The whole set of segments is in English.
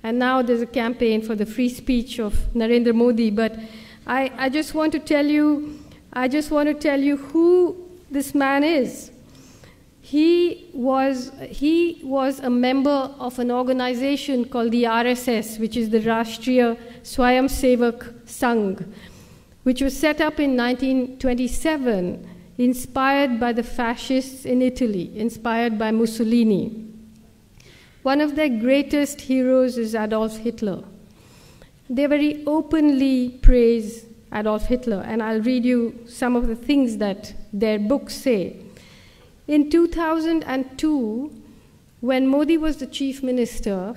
And now there's a campaign for the free speech of Narendra Modi. But I just want to tell you who this man is. He was a member of an organization called the RSS, which is the Rashtriya Swayamsevak Sangh, which was set up in 1927, inspired by the fascists in Italy, inspired by Mussolini. One of their greatest heroes is Adolf Hitler. They very openly praise Adolf Hitler, and I'll read you some of the things that their books say. In 2002, when Modi was the chief minister,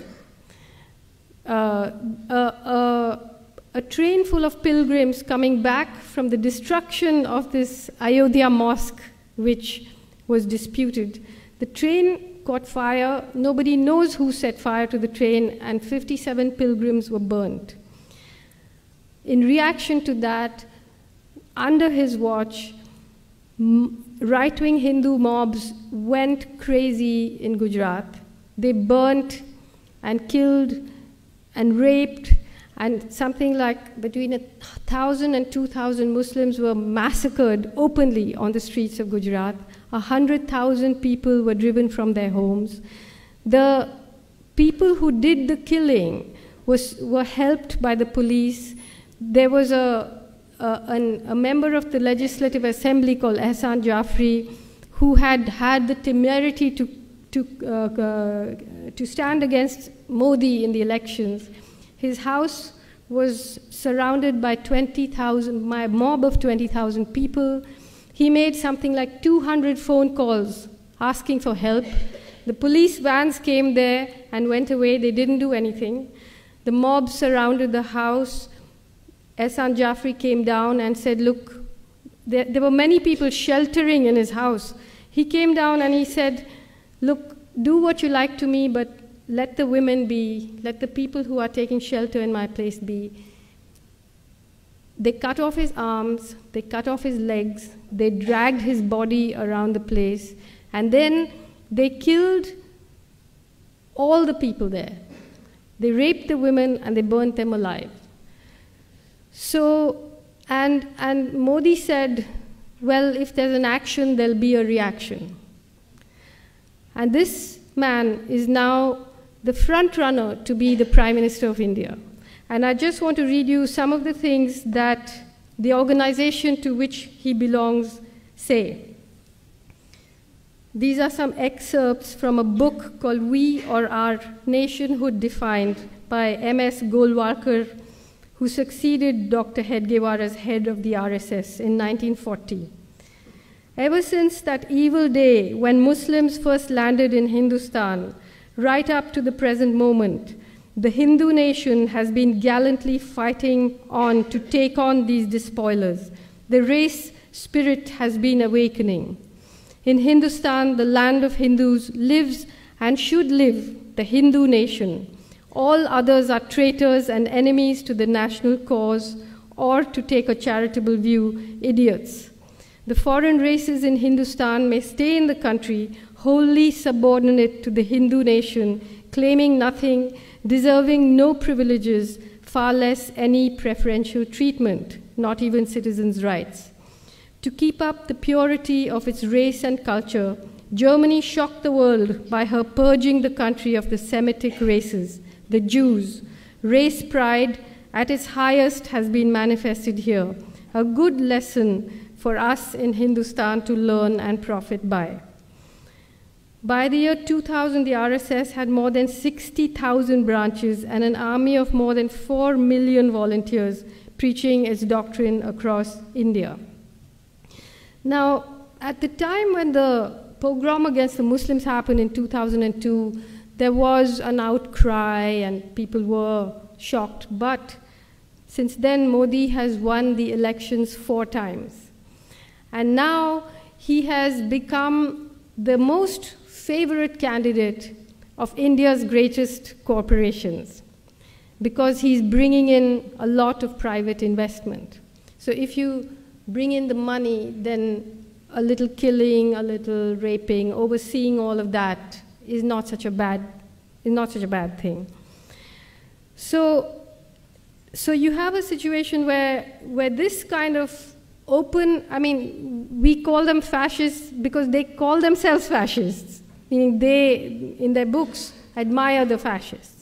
a train full of pilgrims coming back from the destruction of this Ayodhya mosque, which was disputed, the train caught fire. Nobody knows who set fire to the train, and 57 pilgrims were burnt. In reaction to that, under his watch, right-wing Hindu mobs went crazy in Gujarat. They burnt and killed and raped, and something like between 1,000 and 2,000 Muslims were massacred openly on the streets of Gujarat. 100,000 people were driven from their homes. The people who did the killing were helped by the police. There was a member of the Legislative Assembly called Ehsan Jafri, who had the temerity to stand against Modi in the elections. His house was surrounded by a mob of 20,000 people. He made something like 200 phone calls asking for help. The police vans came there and went away. They didn't do anything. The mob surrounded the house. Ehsan Jafri came down and said, look, there were many people sheltering in his house. He came down and he said, look, do what you like to me, but let the women be, let the people who are taking shelter in my place be. They cut off his arms, they cut off his legs, they dragged his body around the place, and then they killed all the people there. They raped the women and they burnt them alive. So, and Modi said, well, if there's an action, there'll be a reaction. And this man is now the front runner to be the Prime Minister of India. And I just want to read you some of the things that the organization to which he belongs say. These are some excerpts from a book called We or Our Nationhood Defined by M.S. Golwalkar, who succeeded Dr. Hedgewar as head of the RSS in 1940. Ever since that evil day when Muslims first landed in Hindustan, right up to the present moment, the Hindu nation has been gallantly fighting on to take on these despoilers. The race spirit has been awakening. In Hindustan, the land of Hindus, lives and should live the Hindu nation. All others are traitors and enemies to the national cause, or, to take a charitable view, idiots. The foreign races in Hindustan may stay in the country, wholly subordinate to the Hindu nation, claiming nothing, deserving no privileges, far less any preferential treatment, not even citizens' rights. To keep up the purity of its race and culture, Germany shocked the world by her purging the country of the Semitic races, the Jews. Race pride at its highest has been manifested here, a good lesson for us in Hindustan to learn and profit by. By the year 2000, the RSS had more than 60,000 branches and an army of more than 4 million volunteers preaching its doctrine across India. Now, at the time when the pogrom against the Muslims happened in 2002, there was an outcry and people were shocked. But since then, Modi has won the elections 4 times. And now he has become the most favorite candidate of India's greatest corporations because he's bringing in a lot of private investment. So if you bring in the money, then a little killing, a little raping, overseeing all of that is not such a bad thing. So you have a situation where this kind of open, I mean, we call them fascists because they call themselves fascists, meaning they, in their books, admire the fascists.